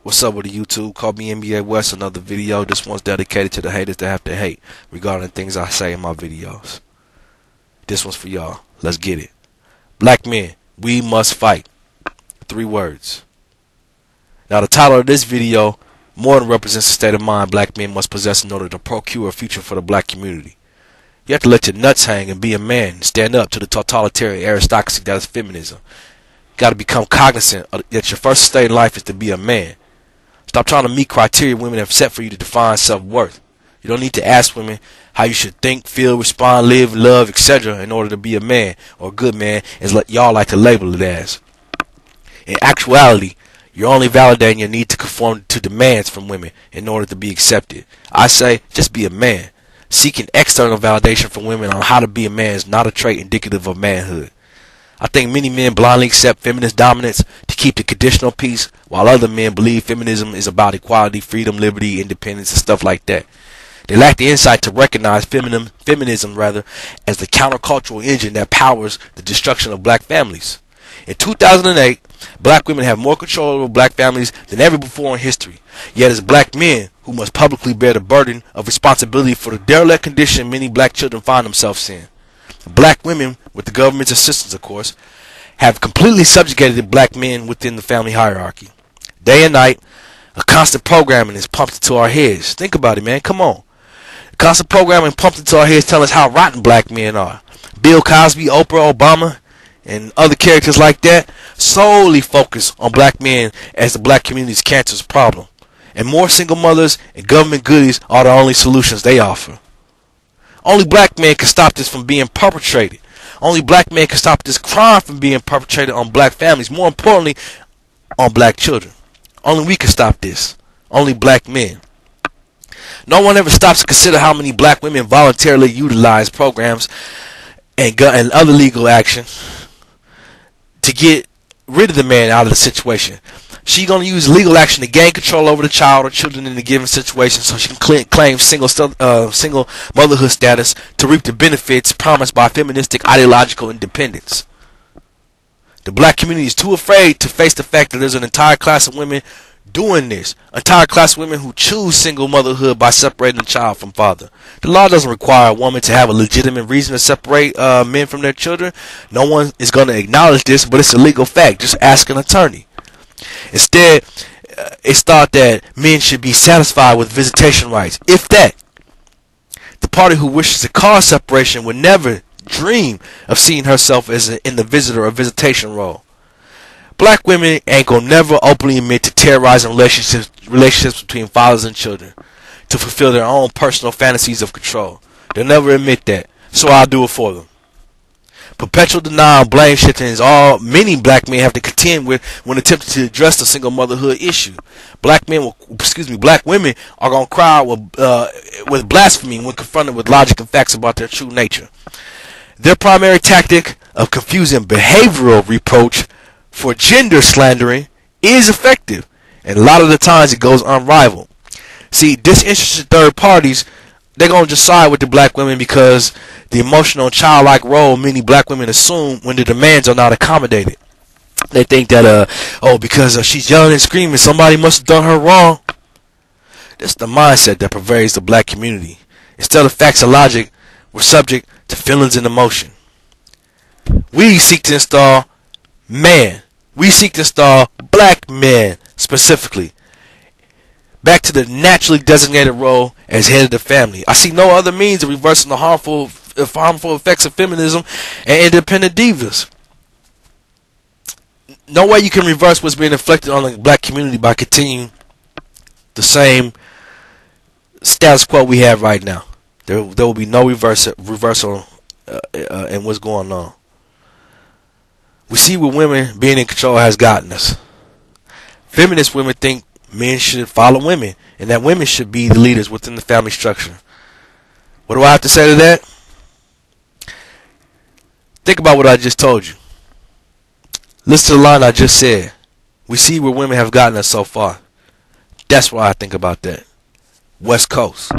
What's up with the YouTube? Call me NBA West, another video. This one's dedicated to the haters that have to hate regarding things I say in my videos. This one's for y'all. Let's get it. Black men, we must fight. 3 words. Now the title of this video more than represents the state of mind black men must possess in order to procure a future for the black community. You have to let your nuts hang and be a man and stand up to the totalitarian aristocracy that is feminism. You got to become cognizant that your first state in life is to be a man. Stop trying to meet criteria women have set for you to define self-worth. You don't need to ask women how you should think, feel, respond, live, love, etc. in order to be a man or a good man, as y'all like to label it as. In actuality, you're only validating your need to conform to demands from women in order to be accepted. I say, just be a man. Seeking external validation from women on how to be a man is not a trait indicative of manhood. I think many men blindly accept feminist dominance to keep the conditional peace, while other men believe feminism is about equality, freedom, liberty, independence, and stuff like that. They lack the insight to recognize feminism as the countercultural engine that powers the destruction of black families. In 2008, black women have more control over black families than ever before in history. Yet as black men who must publicly bear the burden of responsibility for the derelict condition many black children find themselves in. Black women, with the government's assistance of course, have completely subjugated black men within the family hierarchy. Day and night, a constant programming is pumped into our heads. Think about it, man. Come on. Constant programming pumped into our heads telling us how rotten black men are. Bill Cosby, Oprah, Obama, and other characters like that solely focus on black men as the black community's cancerous problem. And more single mothers and government goodies are the only solutions they offer. Only black men can stop this from being perpetrated. Only black men can stop this crime from being perpetrated on black families. More importantly, on black children. Only we can stop this. Only black men. No one ever stops to consider how many black women voluntarily utilize programs and other legal action to get rid of the man out of the situation. She's going to use legal action to gain control over the child or children in a given situation so she can claim single motherhood status to reap the benefits promised by feministic ideological independence. The black community is too afraid to face the fact that there's an entire class of women doing this. An entire class of women who choose single motherhood by separating the child from father. The law doesn't require a woman to have a legitimate reason to separate men from their children. No one is going to acknowledge this, but it's a legal fact. Just ask an attorney. Instead, it's thought that men should be satisfied with visitation rights. If that, the party who wishes to cause separation would never dream of seeing herself as in the visitor or visitation role. Black women ain't gonna never openly admit to terrorizing relationships between fathers and children to fulfill their own personal fantasies of control. They'll never admit that, so I'll do it for them. Perpetual denial and blame shifting is all many black men have to contend with when attempting to address the single motherhood issue. Black women are gonna cry with blasphemy when confronted with logic and facts about their true nature. Their primary tactic of confusing behavioral reproach for gender slandering is effective, and a lot of the times it goes unrivaled. See, disinterested third parties, they're going to just side with the black women because the emotional childlike role many black women assume when the demands are not accommodated. They think that, because she's yelling and screaming, somebody must have done her wrong. That's the mindset that pervades the black community. Instead of facts and logic, we're subject to feelings and emotion. We seek to install black men specifically back to the naturally designated role as head of the family. I see no other means of reversing the harmful effects of feminism and independent divas. No way you can reverse what's being inflicted on the black community by continuing the status quo we have right now. There will be no reversal in what's going on. We see what women being in control has gotten us. Feminist women think men should follow women and that women should be the leaders within the family structure. What do I have to say to that? Think about what I just told you. Listen to the line I just said. We see where women have gotten us so far. That's what I think about that. West Coast.